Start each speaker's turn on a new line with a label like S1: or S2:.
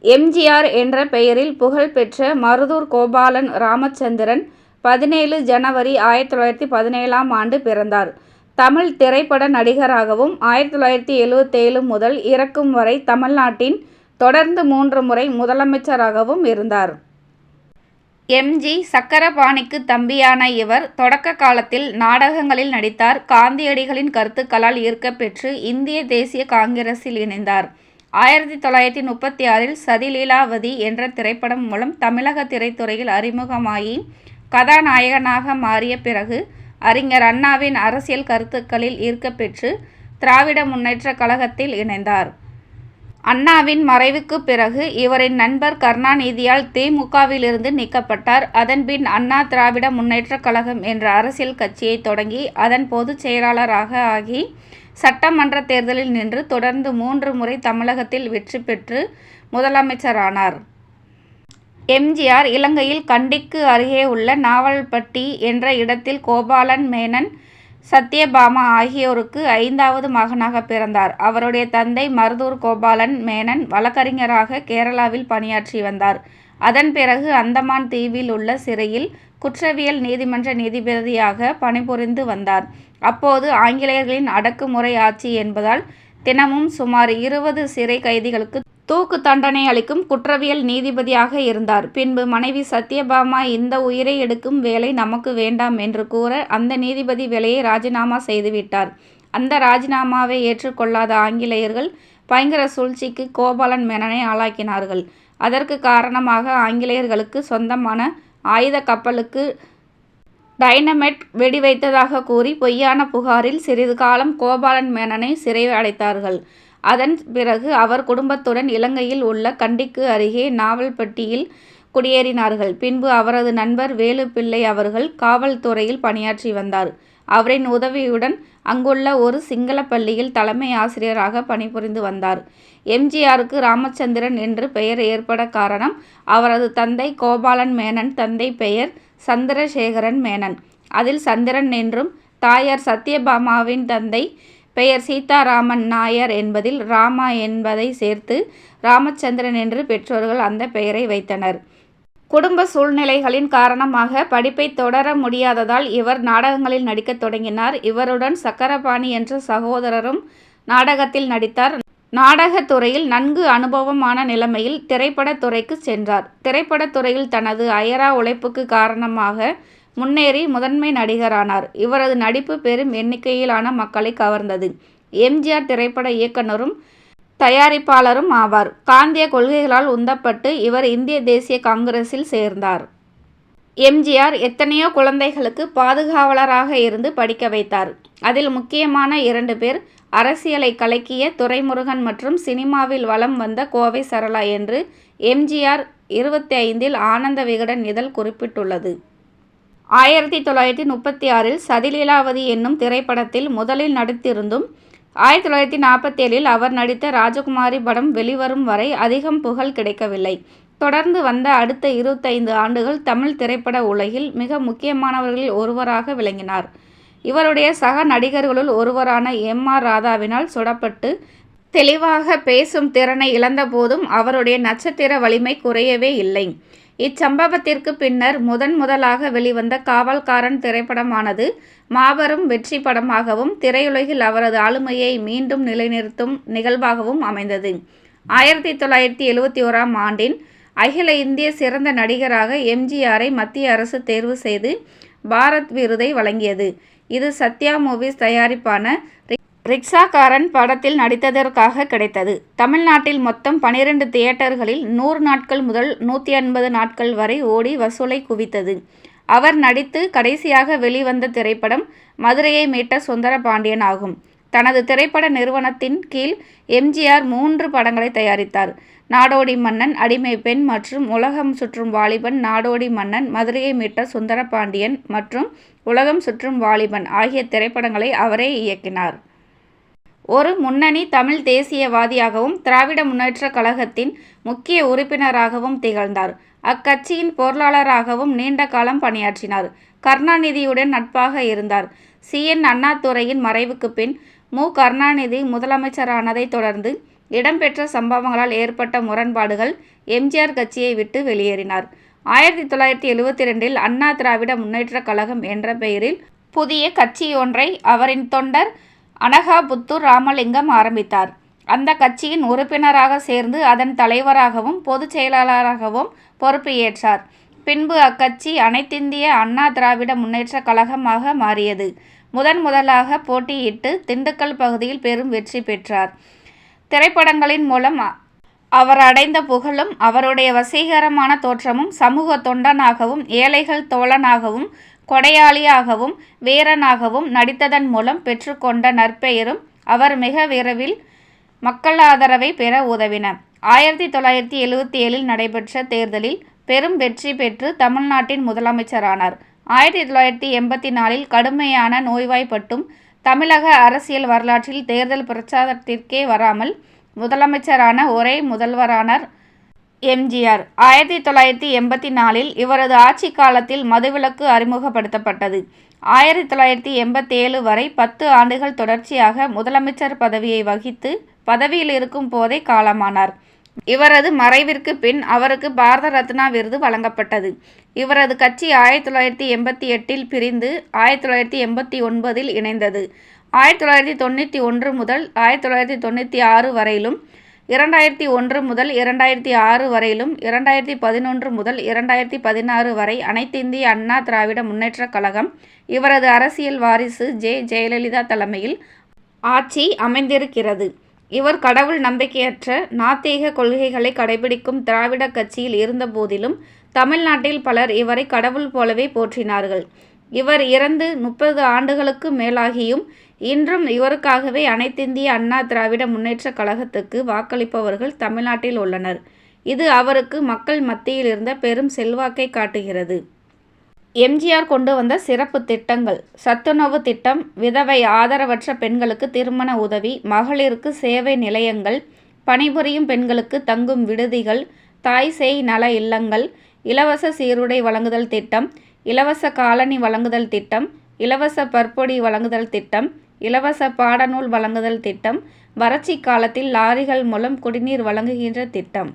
S1: எம்.ஜி.ஆர். என்ற பெயரில் புகழ்பெற்ற மருதூர் கோபாலன் ராமச்சந்திரன் 17 ஜனவரி 1917ஆம் ஆண்டு பிறந்தார். தமிழ் திரைப்பட நடிகராகவும் 1977 முதல் இறக்கும் வரை தமிழ்நாட்டின் தொடர்ந்து 3 முறை முதலமைச்சராகவும் இருந்தார். எம்.ஜி. சக்கரபாணிக்கு தம்பியான இவர் தொடக்க காலத்தில் நாடகங்களில் நடித்தார். காந்தியடிகளின் கருத்துக்களால் ஈர்க்கப்பெற்று இந்திய தேசிய காங்கிரசில் இணைந்தார். 1936இல் சதிலீலாவதி என்ற திரைப்படம் மூலம் தமிழக திரைத்துறையில் அறிமுகமாகி கதாநாயகனாக மாறிய பிறகு அறிஞர் அண்ணாவின் அரசியல் கருத்துக்களில் ஈர்க்கப்பெற்று திராவிட முன்னேற்றக் கழகத்தில் இணைந்தார். அண்ணாவின் மறைவுக்கு பிறகு இவரின் நண்பர் கருணாநிதியால் தி.மு.க.விலிருந்து நீக்கப்பட்டார். அதன்பின் அண்ணா திராவிட முன்னேற்றக் கழகம் என்ற அரசியல் கட்சியை தொடங்கி அதன் பொதுச் செயலாளராக ஆகி சட்டமன்ற தேர்தலில் நின்று தொடர்ந்து 3 முறை தமிழகத்தில் வெற்றி பெற்று முதலமைச்சரானார். எம்.ஜி.ஆர். இலங்கையில் கண்டிக்கு அருகே உள்ள நாவல்பட்டி என்ற இடத்தில் கோபாலன் மேனன், சத்யபாமா ஆகியோருக்கு 5வது மகனாக பிறந்தார். அவருடைய தந்தை மருதூர் கோபாலன் மேனன் வழக்கறிஞராக கேரளாவில் பணியாற்றி வந்தார். அதன் பிறகு அந்தமான் தீவில் உள்ள சிறையில் குற்றவியல் நீதிமன்ற நீதிபதியாக பணிபுரிந்து வந்தார். அப்போது ஆங்கிலேயர்களின் அடக்குமுறை ஆட்சி என்பதால் தினமும் சுமார் 20 சிறை கைதிகளுக்கு தூக்கு தண்டனை அளிக்கும் குற்றவியல் நீதிபதியாக இருந்தார். பின்பு மனைவி சத்யபாமா இந்த உயிரை எடுக்கும் வேலை நமக்கு வேண்டாம் என்று கூற அந்த நீதிபதி வேலையை ராஜினாமா செய்துவிட்டார். அந்த ராஜினாமாவை ஏற்றுக்கொள்ளாத ஆங்கிலேயர்கள் பயங்கர சூழ்ச்சிக்கு கோபாலன் மேனனை ஆளாக்கினார்கள். அதற்கு காரணமாக ஆங்கிலேயர்களுக்கு சொந்தமான ஆயுத கப்பலுக்கு டைனமைட் வெடி வைத்ததாக கூறி பொய்யான புகாரில் சிறிது காலம் கோபாலன் மேனனை சிறை அடைத்தார்கள். அதன் பிறகு அவர் குடும்பத்துடன் இலங்கையில் உள்ள கண்டிக்கு அருகே நாவல்பட்டியில் குடியேறினார்கள். பின்பு அவரது நண்பர் வேலுப்பிள்ளை அவர்கள் காவல்துறையில் பணியாற்றி வந்தார். அவரின் உதவியுடன் அங்குள்ள ஒரு சிங்கள பள்ளியில் தலைமை ஆசிரியராக பணிபுரிந்து வந்தார். எம்.ஜி.ஆருக்கு ராமச்சந்திரன் என்று பெயர் ஏற்பட காரணம் அவரது தந்தை கோபாலன் மேனன் தந்தை பெயர் சந்திரசேகரன் மேனன். அதில் சந்திரன் என்றும் தாயார் சத்யபாமாவின் தந்தை பெயர் சீதாராமன் நாயர் என்பதில் ராமா என்பதை சேர்த்து ராமச்சந்திரன் என்று பெற்றோர்கள் அந்த பெயரை வைத்தனர். குடும்ப சூழ்நிலைகளின் காரணமாக படிப்பை தொடர முடியாததால் இவர் நாடகங்களில் நடிக்கத் தொடங்கினார். இவருடன் சக்கரபாணி என்ற சகோதரரும் நாடகத்தில் நடித்தார். நாடகத் துறையில் நன்கு அனுபவமான நிலைமையில் திரைப்படத் துறைக்கு சென்றார். திரைப்படத் துறையில் தனது அயரா உழைப்புக்கு காரணமாக முன்னேறி முதன்மை நடிகரானார். இவரது நடிப்பு பெரும் எண்ணிக்கையிலான மக்களை கவர்ந்தது. எம்.ஜி.ஆர். திரைப்பட இயக்குனரும் தயாரிப்பாளரும் ஆவார். காந்திய கொள்கைகளால் உந்தப்பட்டு இவர் இந்திய தேசிய காங்கிரசில் சேர்ந்தார். எம்.ஜி.ஆர். எத்தனையோ குழந்தைகளுக்கு பாதுகாவலராக இருந்து படிக்க வைத்தார். அதில் முக்கியமான 2 பேர் அரசியலை கலக்கிய துரைமுருகன் மற்றும் சினிமாவில் வலம் வந்த கோவை சரளா என்று எம்.ஜி.ஆர். 25இல் ஆனந்த விகடன் இதழ் குறிப்பிட்டுள்ளது. 1936இல் சதிலீலாவதி என்னும் திரைப்படத்தில் முதலில் நடித்திருந்தும் 1947இல் அவர் நடித்த ராஜகுமாரி படம் வெளிவரும் வரை அதிகம் புகழ் கிடைக்கவில்லை. தொடர்ந்து வந்த அடுத்த 25 ஆண்டுகள் தமிழ் திரைப்பட உலகில் மிக முக்கியமானவர்களில் ஒருவராக விளங்கினார். இவருடைய சக நடிகர்களுள் ஒருவரான எம்.ஆர். ராதாவினால் சுடப்பட்டு தெளிவாக பேசும் திறனை இழந்த போதும் அவருடைய நட்சத்திர வலிமை குறையவே இல்லை. இச்சம்பவத்திற்கு பின்னர் முதலாக வெளிவந்த காவல்காரன் திரைப்படமானது மாபெரும் வெற்றி படமாகவும் திரையுலகில் அவரது ஆளுமையை மீண்டும் நிலைநிறுத்தும் நிகழ்வாகவும் அமைந்தது. 1971ஆம் ஆண்டின் அகில இந்திய சிறந்த நடிகராக எம்.ஜி.ஆரை மத்திய அரசு தேர்வு செய்து பாரத் விருதை வழங்கியது. இது சத்யா மூவிஸ் தயாரிப்பான ரிக்ஷாக்காரன் படத்தில் நடித்ததற்காக கிடைத்தது. தமிழ்நாட்டில் மொத்தம் 12 தியேட்டர்களில் 100 நாட்கள் முதல் 180 நாட்கள் வரை ஓடி வசூலை குவித்தது. அவர் நடித்து கடைசியாக வெளிவந்த திரைப்படம் மதுரையை மீட்ட சுந்தரபாண்டியன் ஆகும். தனது திரைப்பட நிறுவனத்தின் கீழ் எம்.ஜி.ஆர். 3 படங்களை தயாரித்தார். நாடோடி மன்னன், அடிமை பெண் மற்றும் உலகம் சுற்றும் வாலிபன். நாடோடி மன்னன், மதுரையை மீட்ட சுந்தரபாண்டியன் மற்றும் உலகம் சுற்றும் வாலிபன் ஆகிய திரைப்படங்களை அவரே இயக்கினார். ஒரு முன்னணி தமிழ் தேசியவாதியாகவும் திராவிட முன்னேற்றக் கழகத்தின் முக்கிய உறுப்பினராகவும் திகழ்ந்தார். அக்கட்சியின் பொருளாளராகவும் நீண்ட காலம் பணியாற்றினார். கருணாநிதியுடன் நட்பாக இருந்தார். சி. என். அண்ணாதுரையின் மறைவுக்கு பின் மு. கருணாநிதி முதலமைச்சரானதைத் தொடர்ந்து இடம்பெற்ற சம்பவங்களால் ஏற்பட்ட முரண்பாடுகள் எம்ஜிஆர் கட்சியை விட்டு வெளியேறினார். 1972 அண்ணா திராவிட முன்னேற்றக் கழகம் என்ற பெயரில் புதிய கட்சியொன்றை அவரின் தொண்டர் அனகாபுத்தூர் ராமலிங்கம் ஆரம்பித்தார். அந்த கட்சியின் உறுப்பினராக சேர்ந்து அதன் தலைவராகவும் பொதுச் செயலாளராகவும் பொறுப்பு ஏற்றார். பின்பு அக்கட்சி அனைத்திந்திய அண்ணா திராவிட முன்னேற்றக் கழகமாக மாறியது. முதலாக போட்டியிட்டு திண்டுக்கல் பகுதியில் பெரும் வெற்றி பெற்றார். திரைப்படங்களின் மூலம் அவர் அடைந்த புகழும் அவருடைய வசீகரமான தோற்றமும் சமூக தொண்டனாகவும் ஏழைகள் தோழனாகவும் கொடையாளியாகவும் வீரனாகவும் நடித்ததன் மூலம் பெற்றுக்கொண்ட நற்பெயரும் அவர் மிக விரைவில் மக்கள் ஆதரவை பெற உதவின. 1977 நடைபெற்ற தேர்தலில் பெரும் வெற்றி பெற்று தமிழ்நாட்டின் முதலமைச்சரானார். 1984 கடுமையான நோய்வாய்ப்பட்டும் தமிழக அரசியல் வரலாற்றில் தேர்தல் பிரச்சாரத்திற்கே வராமல் முதலமைச்சரான ஒரே முதல்வரானார் எம்ஜிஆர். 1984 இவரது ஆட்சி காலத்தில் மதுவிலக்கு அறிமுகப்படுத்தப்பட்டது. 1987 வரை 10 ஆண்டுகள் தொடர்ச்சியாக முதலமைச்சர் பதவியை வகித்து பதவியில் இருக்கும் போதே காலமானார். இவரது மறைவிற்கு பின் அவருக்கு பாரத ரத்னா விருது வழங்கப்பட்டது. இவரது கட்சி 1988 பிரிந்து 1989 இணைந்தது. 1991 முதல் 1996 வரையிலும் 2001 முதல் 2006 வரையிலும் 2011 முதல் 2016 வரை அனைத்திந்திய அண்ணா திராவிட முன்னேற்றக் கழகம் இவரது அரசியல் வாரிசு ஜெயலலிதா தலைமையில் ஆட்சி அமைந்திருக்கிறது. இவர் கடவுள் நம்பிக்கையற்ற நாத்திக கொள்கைகளை கடைபிடிக்கும் திராவிட கட்சியில் இருந்த போதிலும் தமிழ்நாட்டில் பலர் இவரை கடவுள் போலவே போற்றினார்கள். இவர் இறந்து 30 ஆண்டுகளுக்கு மேலாகியும் இன்றும் இவருக்காகவே அனைத்திந்திய அண்ணா திராவிட முன்னேற்றக் கழகத்துக்கு வாக்களிப்பவர்கள் தமிழ்நாட்டில் உள்ளனர். இது அவருக்கு மக்கள் மத்தியில் இருந்த பெரும் செல்வாக்கை காட்டுகிறது. எம்ஜிஆர் கொண்டு வந்த சிறப்பு திட்டங்கள்: சத்துணவு திட்டம், விதவை ஆதரவற்ற பெண்களுக்கு திருமண உதவி, மகளிருக்கு சேவை நிலையங்கள், பணிபுரியும் பெண்களுக்கு தங்கும் விடுதிகள், தாய் சேய் நல இல்லங்கள், இலவச சீருடை வழங்குதல் திட்டம், இலவச காலணி வழங்குதல் திட்டம், இலவச பற்பொடி வழங்குதல் திட்டம், இலவச பாடநூல் வழங்குதல் திட்டம், வறட்சி காலத்தில் லாரிகள் மூலம் குடிநீர் வழங்குகின்ற திட்டம்.